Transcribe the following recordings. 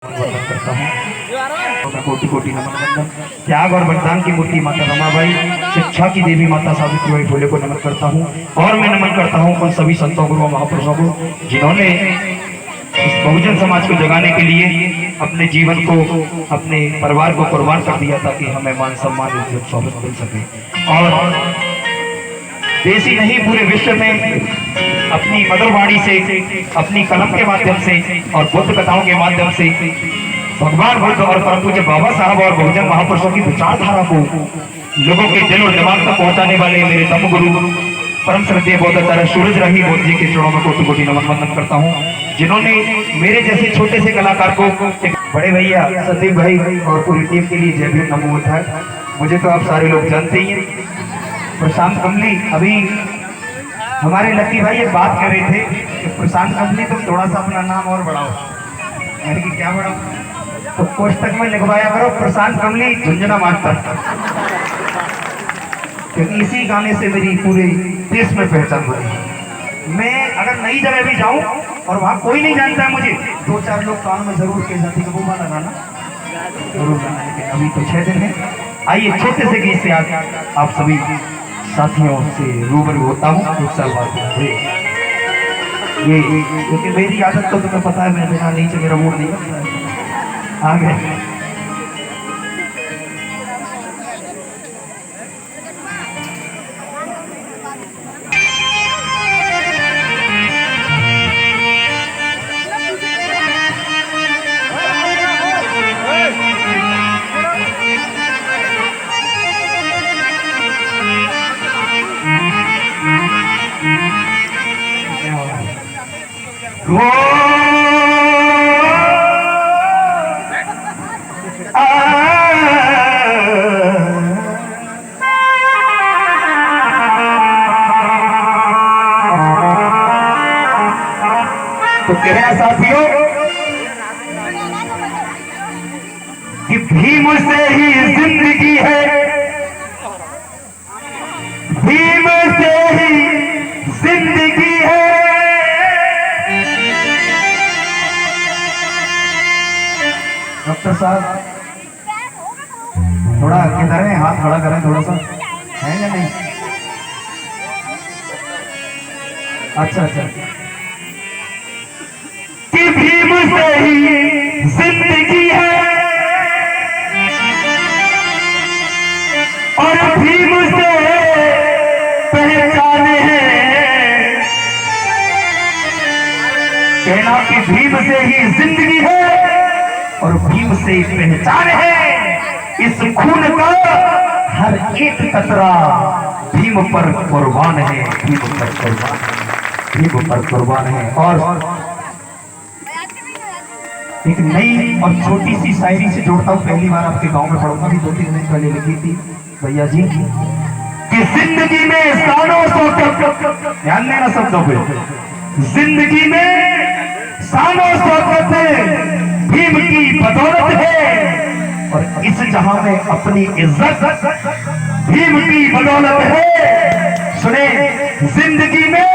करता हूँ मैं कोटि कोटि नमन वंदन। त्याग और बलिदान की मूर्ति माता रमाबाई, शिक्षा की देवी माता सावित्रीबाई फुले को नमन करता हूँ। और मैं नमन करता हूँ उन सभी संतों गुरुओं महापुरुषों को जिन्होंने इस बहुजन समाज को जगाने के लिए अपने जीवन को, अपने परिवार को कुर्बान कर दिया ताकि हमें मान सम्मान इज्जत सोहबत मिल सके। और देश ही नहीं पूरे विश्व में अपनी मधुरवाणी से, अपनी कलम के माध्यम से और बुद्ध कथाओं के माध्यम से भगवान बुद्ध और परम पूज्य बाबा साहब और बहुजन महापुरुषों की विचारधारा को लोगों के दिल और दिमाग तक पहुंचाने वाले मेरे धर्म गुरु परम श्रद्धेय बौद्धाचार्य सूरज राही बौद्ध जी के चरणों में कोटि कोटि नमन वंदन करता हूँ, जिन्होंने मेरे जैसे छोटे से कलाकार को एक बड़े भैया सतीश भाई और पूरी टीम के लिए जय भीम नमो बुद्धाय। मुझे तो आप सारे लोग जानते ही हैं। प्रशांत कमली, अभी हमारे लक्की भाई एक बात कर रहे थे कि प्रशांत कमली तुम थोड़ा सा अपना नाम और बढ़ाओ। मैंने कि क्या बढ़ाओ? तो कोष्टक में लिखवाया करो प्रशांत कमली झुंझुनू मास्टर, क्योंकि इसी गाने से मेरी पूरे देश में पहचान बनी। मैं अगर नई जगह भी जाऊं और वहां कोई नहीं जानता है मुझे, दो चार लोग कान में जरूर कह जाते कि वो वाला गाना जरूर गाना, लेकिन अभी तो 6 दिन है। आइए छोटे से गीत से आज आप सभी साथियों से रूबरू होता हूँ। कुछ साल बाद ये क्योंकि मेरी आदत तो तुम्हें पता है, मैं बिना नहीं से मेरा मूड नहीं बनता है। आगे तो कहना साथियों कि भीम से ही जिंदगी है, भीम से ही जिंदगी है। डॉक्टर साहब थोड़ा किधर है, हाथ खड़ा करें थोड़ा सा, है या नहीं? अच्छा अच्छा, कि भीम से ही जिंदगी है और भीम से पहचान है। कहना कि भीम से ही जिंदगी है और भीम से पहचान है। इस खून का हर एक कतरा भीम पर कुर्बान है, भीम पर कुर्बान, भीम पर कुर्बान है। और एक नई और छोटी सी शायरी से जोड़ता हूँ, पहली बार आपके गांव में पढ़ूंगा, भी 2-3 दिन पहले लिखी थी भैया जी कि जिंदगी में सालों शौकत, ध्यान देना शब्दों पे, जिंदगी में सालों शौकत भीम की बदौलत है और इस जहां में अपनी इज्जत भीम की बदौलत है। सुने, जिंदगी में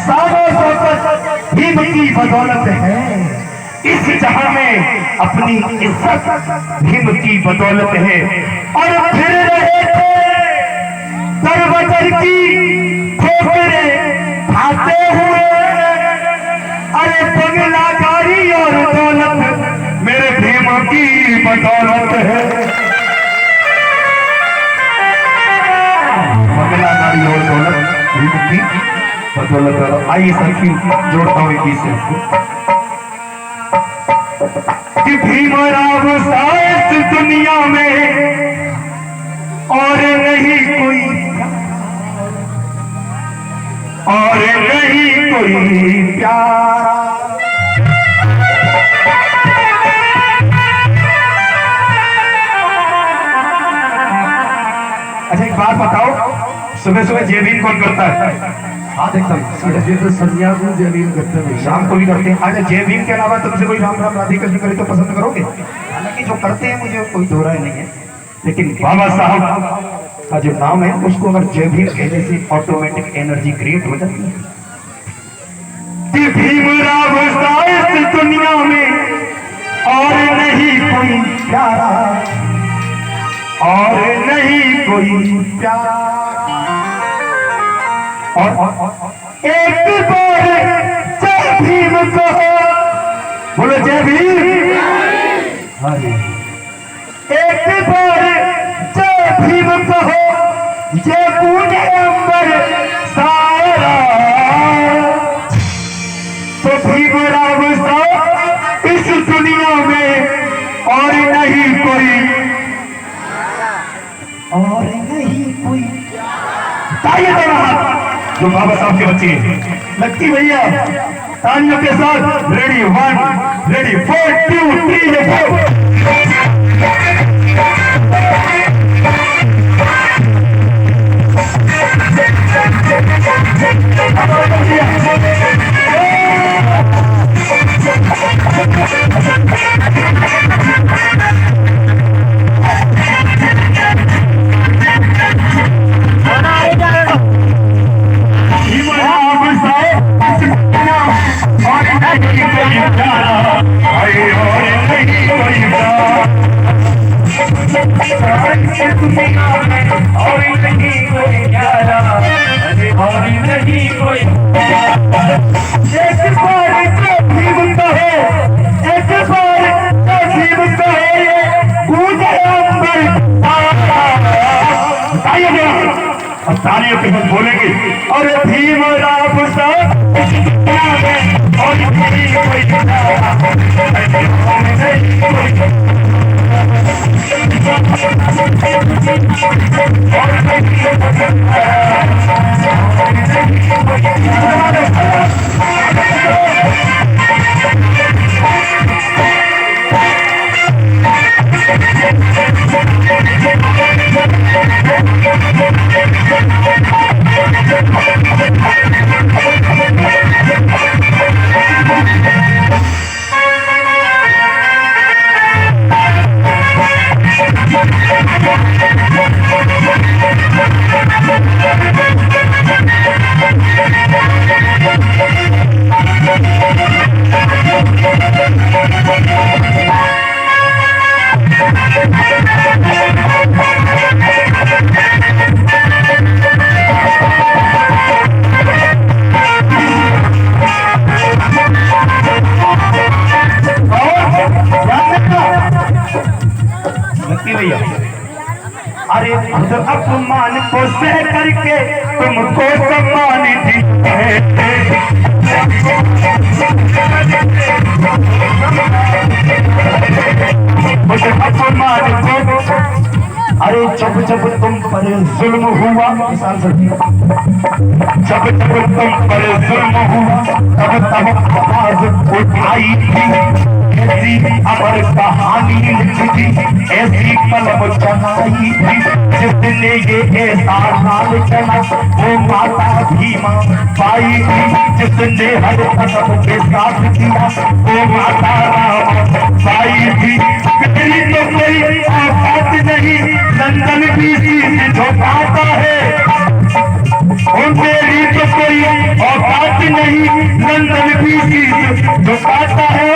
सालों शौकत भीम की बदौलत है, इस जहां में अपनी इज्जत भीम की बदौलत है। और फिर रहे थे दर बदर की ठोकरें खाते हुए, अरे बंगला गाड़ी और दौलत मेरे भीम की बदौलत है। बंगला गाड़ी और दौलत भीम की बदौलत है। आइए सखी जोड़ता हूँ एक से कि भीमराव साइस दुनिया में और नहीं कोई, और नहीं कोई प्यारा। अच्छा एक बात बताओ, सुबह सुबह जय भीम कौन करता है? हाँ एकदम तो संध्या को जय भीम करते हैं, शाम को भी करते हैं। अगर जय भीम के अलावा तुमसे कोई राम राम राधे कृष्ण करे तो पसंद करोगे? हालांकि जो करते हैं मुझे कोई दो राय नहीं है, लेकिन बाबा साहब का जो नाम है उसको अगर जय भीम कहने से ऑटोमेटिक एनर्जी क्रिएट हो जाती है। कि भीमराव साइस दुनिया में और नहीं कोई प्यारा, और नहीं कोई प्यारा। और एक बार जय भीम कहो, बोलो जय भीम। एक बार जय भीम कहो, ये पूरे अंबर सारा, तो भीमराव सा इस दुनिया में और नहीं कोई, और नहीं कोई। तालियां दो हाथ जो बाबा साहब के बच्चे हैं। लगती भैया तालियों के साथ। Ready 1 ready 4 2 3 4। तालियों के साथ बोलेंगे और भीमराव साहब और अरे खुद अपमान को सह करके तुमको सम्मान दिए, खुद अपमान को। अरे जब जब तुम पर जुल्म हुआ, मिसाल सही, जब जब तुम पर जुल्म हुआ तब तब आवाज उठाई थी, ऐसी अमर कहानी लिखी थी, ऐसी कलम चलाई थी, जिसने ये ऐसा नाल चला वो माता भीमा बाई थी, जिसने हर कदम के साथ किया वो माता राम बाई थी। मेरी तो कोई औकात नहीं, लंदन बीसी से झोंकाता है, मेरी तो कोई औकात नहीं, लंदन बीसी से झोंकाता है।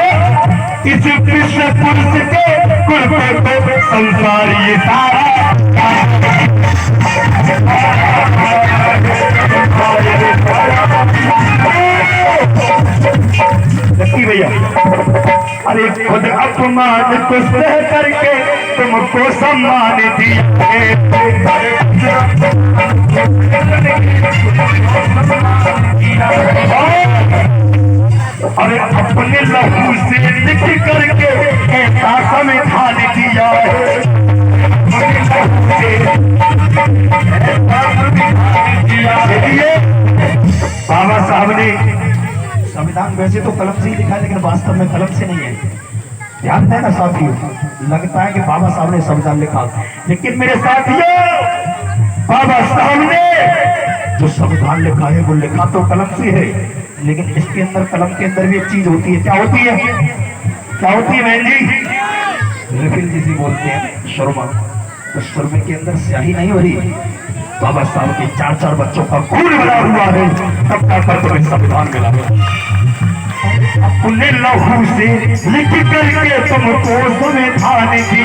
इस विश्व पुरुष के कुर्बे को संसार ये सारा। लक्की भैया, अरे खुद अपमान को सह करके तुमको सम्मान दिया, अरे अपने लहू से लिख करके ऐसा संविधान दिया है, बाबा साहब ने संविधान वैसे तो कलम से ही लिखा है, लेकिन वास्तव में कलम से नहीं है। ध्यान देना साथियों, लगता है कि बाबा साहब ने संविधान लिखा, लेकिन मेरे साथियों बाबा साहब ने जो संविधान लिखा है वो लिखा तो कलम से है, लेकिन इसके अंदर, कलम के अंदर भी एक चीज होती है। क्या होती है? क्या होती है बहन जी? रिफिल जिसे बोलते हैं, सुरमा। तो सुरमे के अंदर स्याही नहीं हो रही, बाबा साहब के 4-4 बच्चों का खून भरा हुआ है, तब तक पर तुम्हें संविधान मिला है। उन्हें लहू से लिख करके तुमको संविधान दी।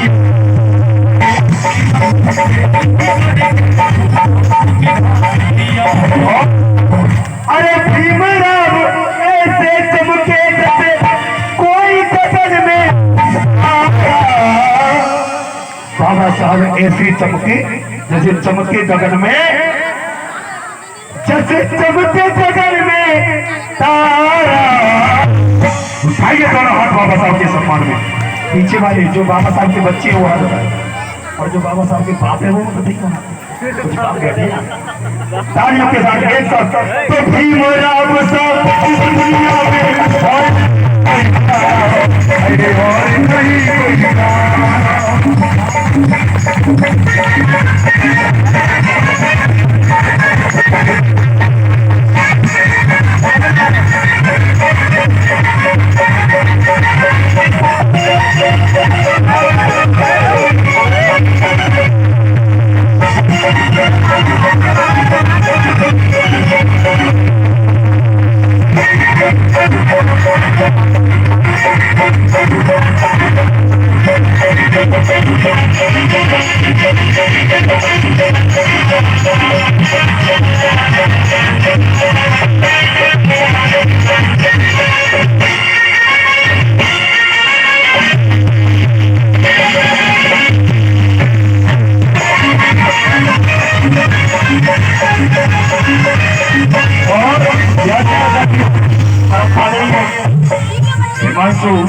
अरे भीमराव ऐसे चमके जैसे कोई गगन में बाबा साहब ऐसे चमके जैसे चमके गगन में, जैसे चमके गगन में तारा। उठाइए दोनों हाथ बाबा साहब के सम्मान में। पीछे वाले जो बाबा साहब के बच्चे हैं वो हाथ उठाए, और जो बाबा साहब के बाप है वो देखो तालियों के साथ एक साथ। तो भीमराव साहब दुनिया में और नहीं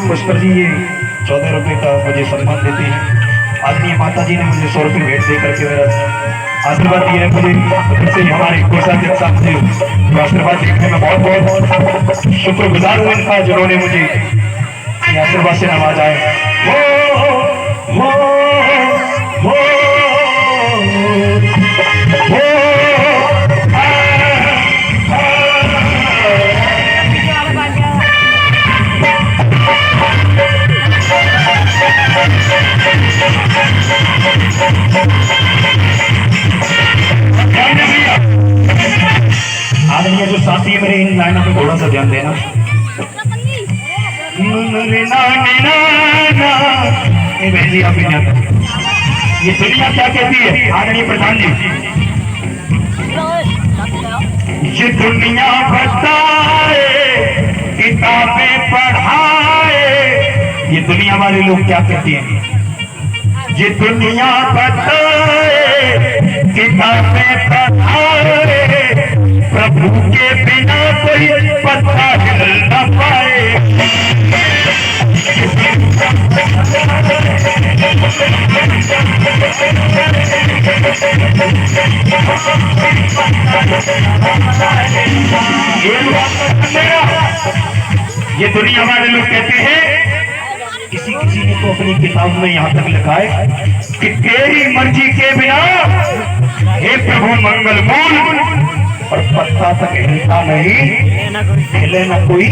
पुष्कर जी ये 14 रुपए का मुझे सम्मान देते हैं। आदरणीय माता जी ने मुझे 100 रुपए भेंट दे करके मेरा आशीर्वाद दिया है। मुझे से हमारे कोषाध्यक्ष साहब से जो आशीर्वाद देखने में बहुत बहुत शुक्रगुजार हूँ इनका, जिन्होंने मुझे ये आशीर्वाद से नवाजा है। हो, हो, हो, हो, आदरणीय जो साथी है मेरे, इन लाइनों पे थोड़ा सा ध्यान देना। ये दुनिया क्या कहती है आदरणीय प्रधान जी? ये दुनिया बताए, किताबें पढ़ाए, ये दुनिया वाले लोग क्या कहते हैं? ये दुनिया बताए, किताबें पढ़ाए, प्रभु के बिना कोई पत्ता हिल न पाए। ये दुनिया वाले लोग कहते हैं, किसी किसी ने तो अपनी किताब में यहाँ तक लिखा है कि तेरी मर्जी के बिना हे प्रभु मंगल मूल, और पत्ता तक हिलता नहीं, हिले न कोई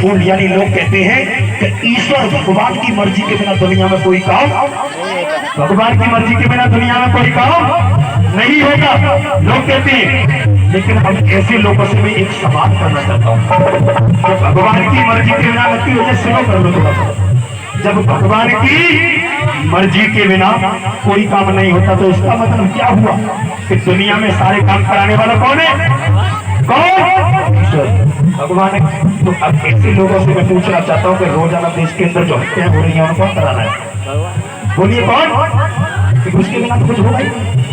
फूल। यानी लोग कहते हैं कि ईश्वर भगवान की मर्जी के बिना दुनिया में कोई काम, भगवान की मर्जी के बिना दुनिया में कोई काम नहीं होगा, लोग कहते हैं। लेकिन हम ऐसे लोगों से भी एक सवाल करना चाहता हूँ, तो भगवान की मर्जी के बिना लगती वजह सुनो कर लो थोड़ा सा। जब भगवान की मर्जी के बिना कोई काम नहीं होता तो इसका मतलब क्या हुआ कि दुनिया में सारे काम कराने वाला कौन है? कौन? भगवान। तो अब ऐसे लोगों से मैं पूछना चाहता हूँ कि रोजाना देश के अंदर जो हत्याएं हो रही है उनको कौन कराना है? बोलिए कौन? कि उसके बिना तो कुछ होगा ही,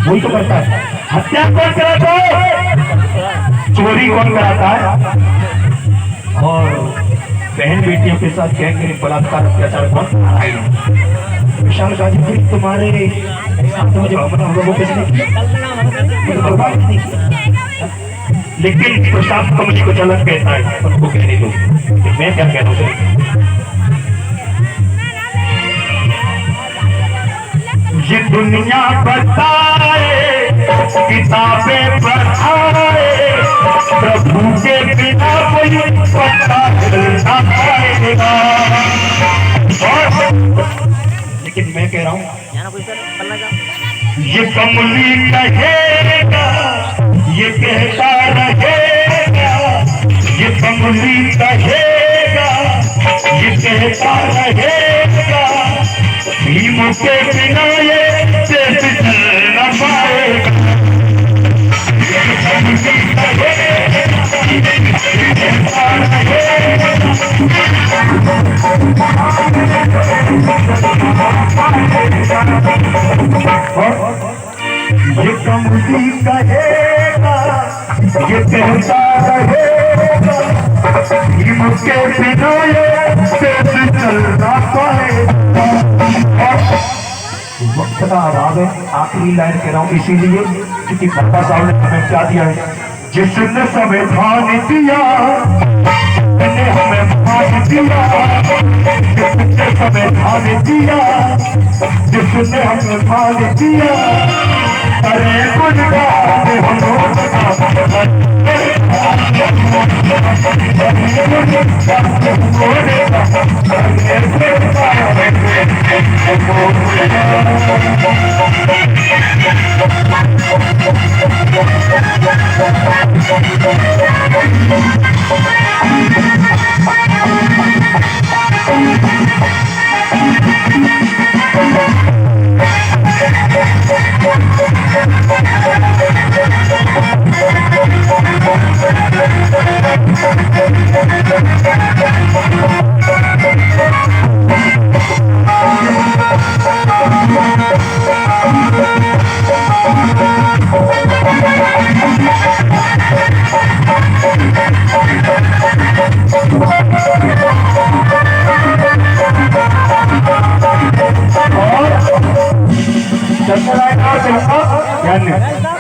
वही तो करता है। हत्या कौन कराता है? चोरी कौन कराता है? और बहन बेटियों के साथ गैंग बलात्कार अत्याचार कौन करा रहा है? विशाल गाजीपुर तुम्हारे साथ में जो अपना लोगों किसने किया? लेकिन प्रसाद कमली को चलत कहता है, उनको कहने दो, मैं क्या कहता हूँ। ये दुनिया बताए, किताबें पढ़ाए, प्रभु के बिना कोई पत्ता हिलना पाएगा। लेकिन मैं कह रहा हूँ ये कमली कहेगा, ये कहता रहेगा, ये कमली कहेगा, ये कहता रहेगा भीम के बिना ये देश चल न पाएगा। ये कमती कहेगा ये कहता रहेगा भीम के बिना ये देश चल न पाएगा। वक्त का अभाव है, आखिरी लाइन कह रहा हूँ इसीलिए क्योंकि बाबा साहब ने हमें क्या दिया है, जिसने संविधान दिया मैंने हमें मान दिया, जिसने संविधान दिया जिसने हमें मान दिया। अरे गुणगान हम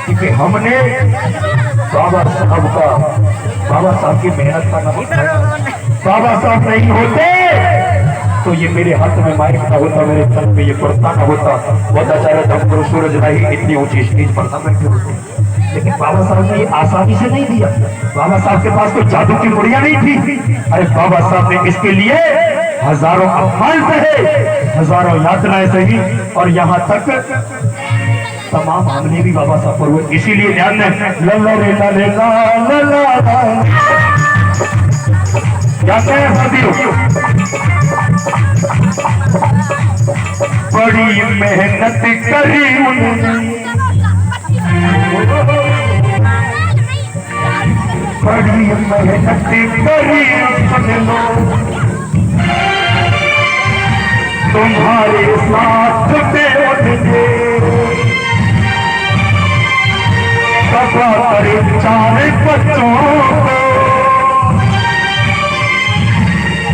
क्योंकि हमने बाबा साहब की मेहनत का नाम, बाबा साहब नहीं होते तो ये मेरे हाथ में माइक ना होता, मेरे तन पे ये कुर्ता ना होता, वो बेचारा धमपुर सूरज भाई इतनी ऊंची स्टेज पर ना बैठे होते। लेकिन बाबा साहब ने ये आसानी से नहीं दिया, बाबा साहब के पास कोई जादू की पुड़िया नहीं थी। अरे बाबा साहब ने इसके लिए हजारों अपमान सहे, हजारों यातनाएं सही, और यहाँ तक तमाम हमने भी बाबा साहब पर हुए। इसीलिए ध्यान दें, लल्ला रे ला रे ला ला ला जाते हैं साथियों। बड़ी मेहनत करी उन्होंने, बड़ी मेहनत करी उन्होंने, तुम्हारे साथ में उठे सफा करे 4 बच्चों को,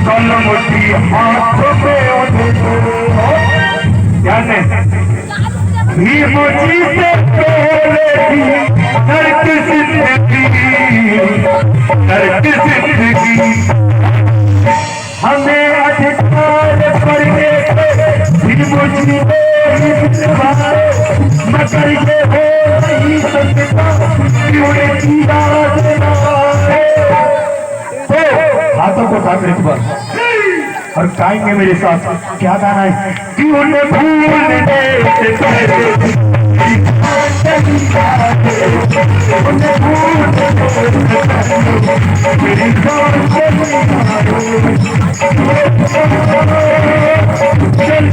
कलम की हाथ में उठे भीम जी से पहले भी नर्क जिंदगी हमें अधिकार पर भीम जी मगर ये हो नहीं सकता क्यों किया हाथों को साथ रखवा और गाएंगे मेरे साथ। क्या गाना है? क्यों न भूलने से पहले मेरी जल्दी